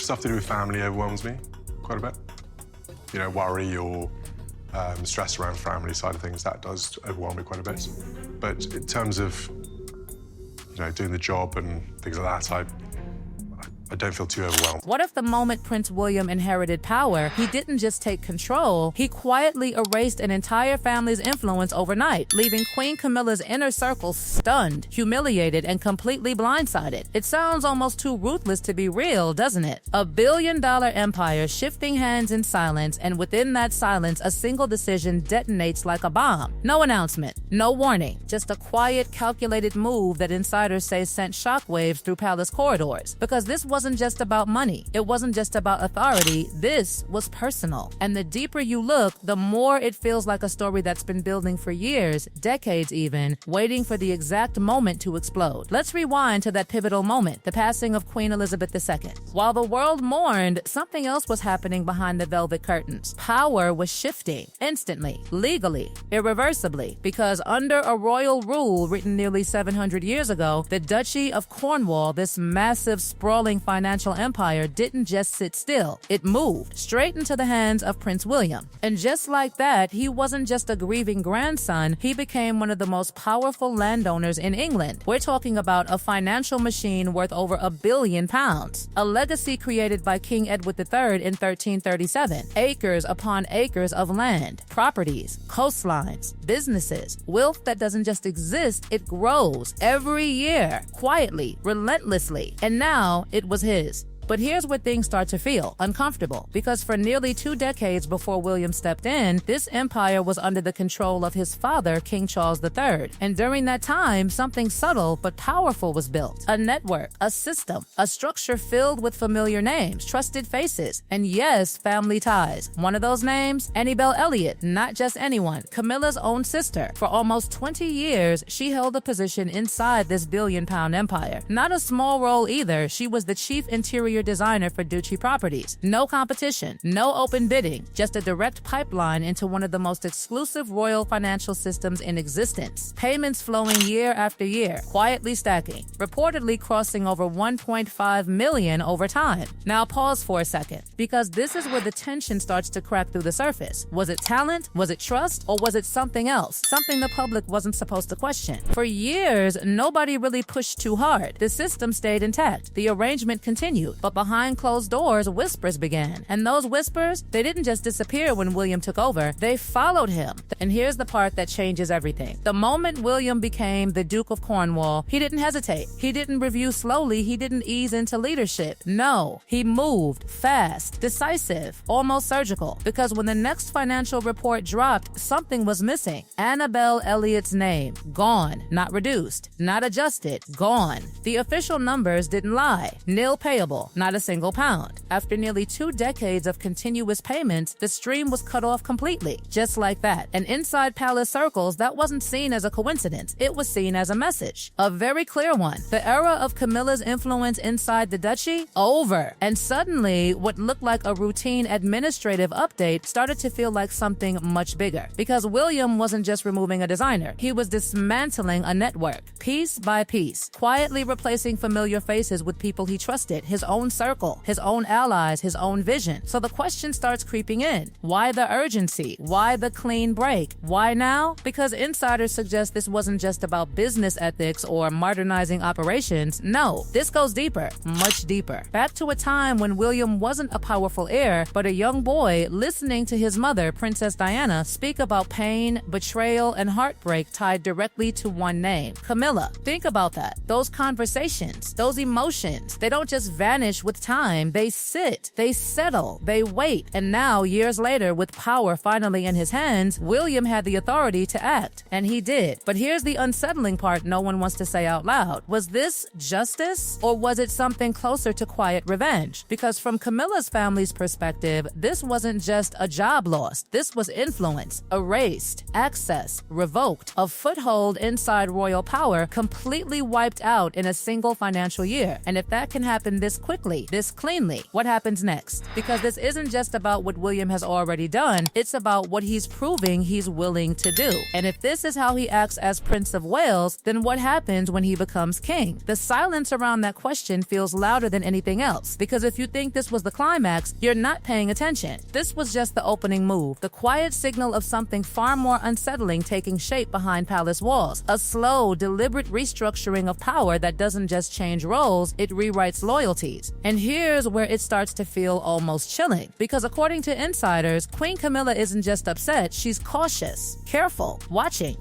stuff to do with family overwhelms me quite a bit. You know, worry or stress around family side of things, that does overwhelm me quite a bit. But in terms of, you know, doing the job and things like that, I don't feel too overwhelmed. What if the moment Prince William inherited power, he didn't just take control, he quietly erased an entire family's influence overnight, leaving Queen Camilla's inner circle stunned, humiliated, and completely blindsided? It sounds almost too ruthless to be real, doesn't it? A billion-dollar empire shifting hands in silence, and within that silence, a single decision detonates like a bomb. No announcement, no warning, just a quiet, calculated move that insiders say sent shockwaves through palace corridors. Because this wasn't just about money. It wasn't just about authority. This was personal. And the deeper you look, the more it feels like a story that's been building for years, decades even, waiting for the exact moment to explode. Let's rewind to that pivotal moment, the passing of Queen Elizabeth II. While the world mourned, something else was happening behind the velvet curtains. Power was shifting, instantly, legally, irreversibly, because under a royal rule written nearly 700 years ago, the Duchy of Cornwall, this massive, sprawling financial empire, didn't just sit still. It moved straight into the hands of Prince William. And just like that, he wasn't just a grieving grandson, he became one of the most powerful landowners in England. We're talking about a financial machine worth over £1 billion, a legacy created by King Edward III in 1337. Acres upon acres of land, properties, coastlines, businesses, wealth that doesn't just exist, it grows every year, quietly, relentlessly. And now it was his. But here's where things start to feel uncomfortable, because for nearly 2 decades before William stepped in, this empire was under the control of his father, King Charles III. And during that time, something subtle but powerful was built. A network, a system, a structure filled with familiar names, trusted faces, and yes, family ties. One of those names? Annabel Elliot, not just anyone, Camilla's own sister. For almost 20 years, she held a position inside this billion-pound empire. Not a small role either. She was the chief interior designer for Duchy properties. No competition, no open bidding, just a direct pipeline into one of the most exclusive royal financial systems in existence. Payments flowing year after year, quietly stacking, reportedly crossing over 1.5 million over time. Now pause for a second, because this is where the tension starts to crack through the surface. Was it talent? Was it trust? Or was it something else? Something the public wasn't supposed to question. For years, nobody really pushed too hard. The system stayed intact. The arrangement continued. But behind closed doors, whispers began. And those whispers, they didn't just disappear when William took over, they followed him. And here's the part that changes everything. The moment William became the Duke of Cornwall, he didn't hesitate. He didn't review slowly. He didn't ease into leadership. No, he moved fast, decisive, almost surgical. Because when the next financial report dropped, something was missing. Annabel Elliot's name, gone, not reduced, not adjusted, gone. The official numbers didn't lie. Nil payable. Not a single pound. After nearly 2 decades of continuous payments, the stream was cut off completely. Just like that. And inside palace circles, that wasn't seen as a coincidence. It was seen as a message. A very clear one. The era of Camilla's influence inside the duchy? Over. And suddenly, what looked like a routine administrative update started to feel like something much bigger. Because William wasn't just removing a designer. He was dismantling a network, piece by piece, quietly replacing familiar faces with people he trusted, his own circle, his own allies, his own vision. So the question starts creeping in. Why the urgency? Why the clean break? Why now? Because insiders suggest this wasn't just about business ethics or modernizing operations. No, this goes deeper, much deeper. Back to a time when William wasn't a powerful heir, but a young boy listening to his mother, Princess Diana, speak about pain, betrayal, and heartbreak tied directly to one name, Camilla. Think about that. Those conversations, those emotions, they don't just vanish with time. They sit, they settle, they wait. And now, years later, with power finally in his hands, William had the authority to act. And he did. But here's the unsettling part no one wants to say out loud. Was this justice? Or was it something closer to quiet revenge? Because from Camilla's family's perspective, this wasn't just a job lost. This was influence, erased, access, revoked, a foothold inside royal power completely wiped out in a single financial year. And if that can happen this quickly, quickly, this cleanly. What happens next? Because this isn't just about what William has already done, it's about what he's proving he's willing to do. And if this is how he acts as Prince of Wales, then what happens when he becomes king? The silence around that question feels louder than anything else, because if you think this was the climax, you're not paying attention. This was just the opening move, the quiet signal of something far more unsettling taking shape behind palace walls. A slow, deliberate restructuring of power that doesn't just change roles, it rewrites loyalties. And here's where it starts to feel almost chilling, because according to insiders, Queen Camilla isn't just upset, she's cautious, careful, watching.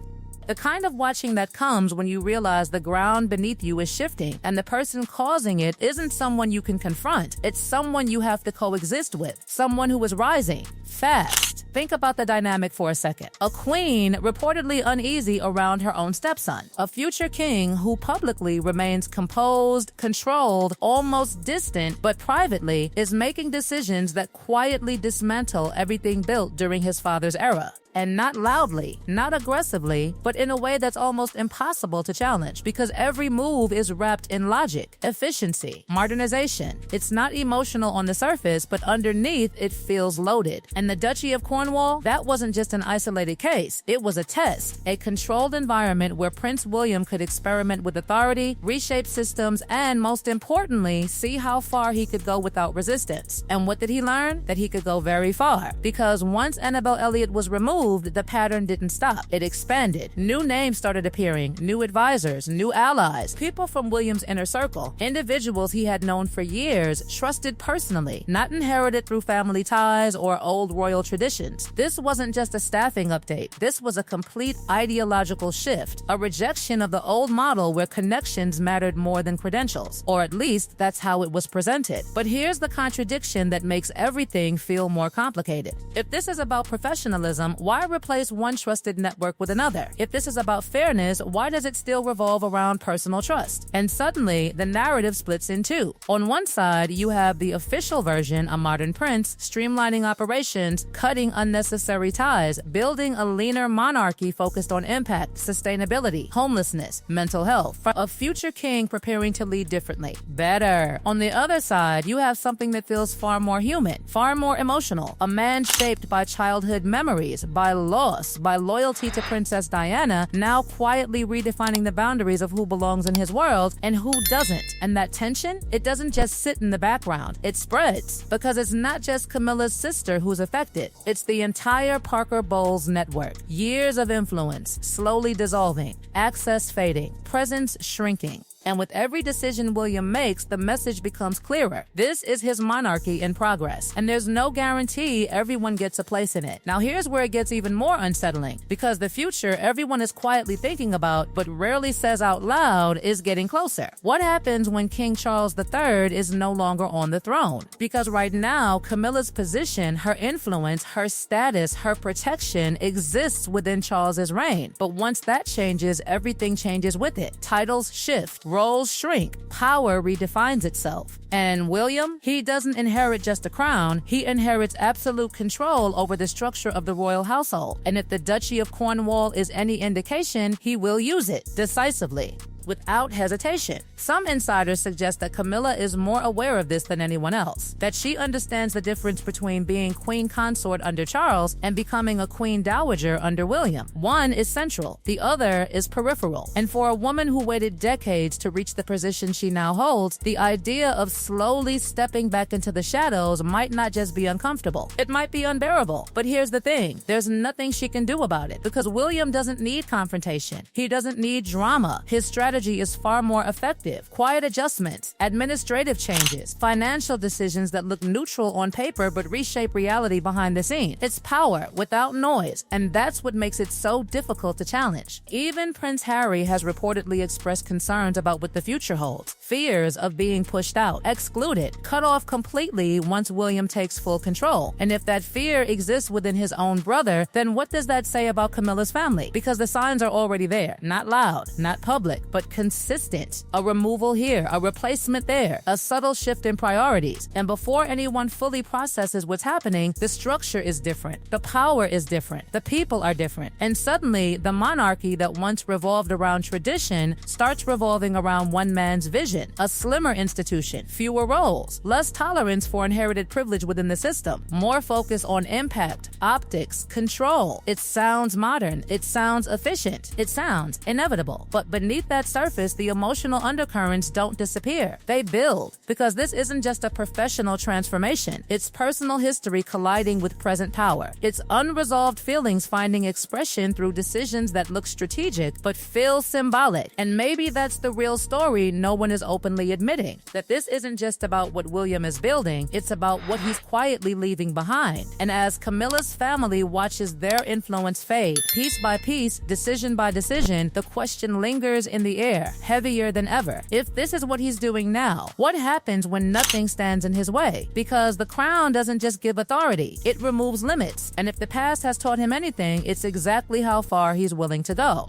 The kind of watching that comes when you realize the ground beneath you is shifting, and the person causing it isn't someone you can confront. It's someone you have to coexist with, someone who is rising, fast. Think about the dynamic for a second. A queen reportedly uneasy around her own stepson. A future king who publicly remains composed, controlled, almost distant, but privately is making decisions that quietly dismantle everything built during his father's era. And not loudly, not aggressively, but in a way that's almost impossible to challenge, because every move is wrapped in logic, efficiency, modernization. It's not emotional on the surface, but underneath it feels loaded. And the Duchy of Cornwall, that wasn't just an isolated case. It was a test, a controlled environment where Prince William could experiment with authority, reshape systems, and most importantly, see how far he could go without resistance. And what did he learn? That he could go very far. Because once Annabel Elliot was removed, the pattern didn't stop. It expanded. New names started appearing, new advisors, new allies, people from William's inner circle, individuals he had known for years, trusted personally, not inherited through family ties or old royal traditions. This wasn't just a staffing update. This was a complete ideological shift, a rejection of the old model where connections mattered more than credentials, or at least that's how it was presented. But here's the contradiction that makes everything feel more complicated. If this is about professionalism, why replace one trusted network with another? If this is about fairness, why does it still revolve around personal trust? And suddenly, the narrative splits in two. On one side, you have the official version, a modern prince, streamlining operations, cutting unnecessary ties, building a leaner monarchy focused on impact, sustainability, homelessness, mental health. A future king preparing to lead differently, better. On the other side, you have something that feels far more human, far more emotional, a man shaped by childhood memories, by loss, by loyalty to Princess Diana, now quietly redefining the boundaries of who belongs in his world and who doesn't. And that tension, it doesn't just sit in the background, it spreads. Because it's not just Camilla's sister who's affected, it's the entire Parker Bowles network. Years of influence, slowly dissolving, access fading, presence shrinking. And with every decision William makes, the message becomes clearer. This is his monarchy in progress, and there's no guarantee everyone gets a place in it. Now here's where it gets even more unsettling, because the future everyone is quietly thinking about, but rarely says out loud, is getting closer. What happens when King Charles III is no longer on the throne? Because right now, Camilla's position, her influence, her status, her protection exists within Charles's reign. But once that changes, everything changes with it. Titles shift, roles shrink, power redefines itself. And William, he doesn't inherit just a crown, he inherits absolute control over the structure of the royal household. And if the Duchy of Cornwall is any indication, he will use it decisively, without hesitation. Some insiders suggest that Camilla is more aware of this than anyone else, that she understands the difference between being queen consort under Charles and becoming a queen dowager under William. One is central, the other is peripheral. And for a woman who waited decades to reach the position she now holds, the idea of slowly stepping back into the shadows might not just be uncomfortable, it might be unbearable. But here's the thing, there's nothing she can do about it, because William doesn't need confrontation. He doesn't need drama. His strategy is far more effective. Quiet adjustments, administrative changes, financial decisions that look neutral on paper but reshape reality behind the scenes. It's power without noise, and that's what makes it so difficult to challenge. Even Prince Harry has reportedly expressed concerns about what the future holds. Fears of being pushed out, excluded, cut off completely once William takes full control. And if that fear exists within his own brother, then what does that say about Camilla's family? Because the signs are already there, not loud, not public, but but consistent. A removal here, a replacement there, a subtle shift in priorities. And before anyone fully processes what's happening, the structure is different, the power is different, the people are different. And suddenly, the monarchy that once revolved around tradition starts revolving around one man's vision. A slimmer institution, fewer roles, less tolerance for inherited privilege within the system, more focus on impact, optics, control. It sounds modern, it sounds efficient, it sounds inevitable. But beneath that surface, the emotional undercurrents don't disappear. They build, because this isn't just a professional transformation. It's personal history colliding with present power. It's unresolved feelings finding expression through decisions that look strategic but feel symbolic. And maybe that's the real story no one is openly admitting. That this isn't just about what William is building, it's about what he's quietly leaving behind. And as Camilla's family watches their influence fade, piece by piece, decision by decision, the question lingers in the air, heavier than ever. If this is what he's doing now, what happens when nothing stands in his way? Because the crown doesn't just give authority, it removes limits. And if the past has taught him anything, it's exactly how far he's willing to go.